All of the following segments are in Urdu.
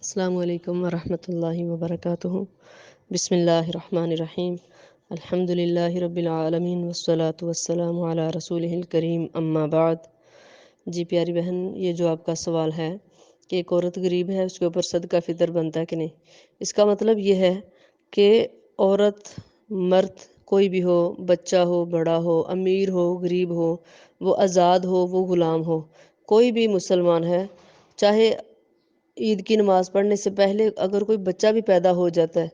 السلام علیکم ورحمۃ اللہ وبرکاتہ۔ بسم اللہ الرحمن الرحیم۔ الحمد للہ رب العالمین والصلاة والسلام علی رسولہ الکریم، اما بعد۔ جی پیاری بہن، یہ جو آپ کا سوال ہے کہ ایک عورت غریب ہے، اس کے اوپر صدقہ فطر بنتا ہے کہ نہیں، اس کا مطلب یہ ہے کہ عورت، مرد کوئی بھی ہو، بچہ ہو، بڑا ہو، امیر ہو، غریب ہو، وہ آزاد ہو، وہ غلام ہو، کوئی بھی مسلمان ہے، چاہے عید کی نماز پڑھنے سے پہلے اگر کوئی بچہ بھی پیدا ہو جاتا ہے،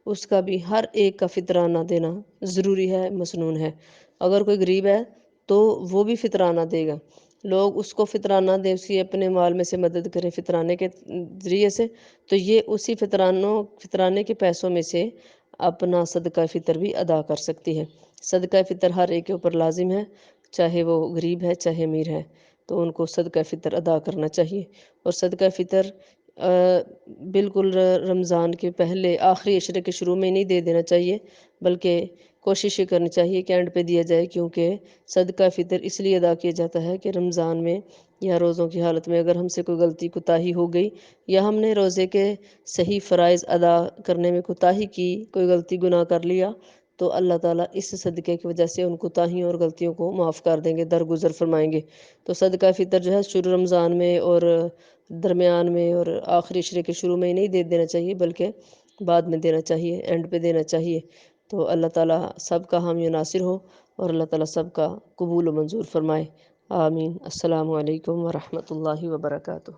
اس کا بھی ہر ایک کا فطرانہ دینا ضروری ہے، مسنون ہے۔ اگر کوئی غریب ہے تو وہ بھی فطرانہ دے گا، لوگ اس کو فطرانہ دے، اسی اپنے مال میں سے مدد کریں فطرانے کے ذریعے سے، تو یہ اسی فطرانے کے پیسوں میں سے اپنا صدقہ فطر بھی ادا کر سکتی ہے۔ صدقہ فطر ہر ایک کے اوپر لازم ہے، چاہے وہ غریب ہے چاہے امیر ہے، تو ان کو صدقہ فطر ادا کرنا چاہیے۔ اور صدقہ فطر بالکل رمضان کے پہلے آخری عشرے کے شروع میں نہیں دے دینا چاہیے، بلکہ کوشش یہ کرنی چاہیے کہ اینڈ پہ دیا جائے، کیونکہ صدقہ فطر اس لیے ادا کیا جاتا ہے کہ رمضان میں یا روزوں کی حالت میں اگر ہم سے کوئی غلطی کوتاہی ہو گئی، یا ہم نے روزے کے صحیح فرائض ادا کرنے میں کوتاہی کی، کوئی غلطی گناہ کر لیا، تو اللہ تعالیٰ اس صدقے کی وجہ سے ان کوتاہیوں اور غلطیوں کو معاف کر دیں گے، درگزر فرمائیں گے۔ تو صدقہ فطر جو ہے شروع رمضان میں اور درمیان میں اور آخری عشرے کے شروع میں ہی نہیں دے دینا چاہیے، بلکہ بعد میں دینا چاہیے، اینڈ پہ دینا چاہیے۔ تو اللہ تعالیٰ سب کا حامی و ناصر ہو، اور اللہ تعالیٰ سب کا قبول و منظور فرمائے، آمین۔ السلام علیکم ورحمۃ اللہ وبرکاتہ۔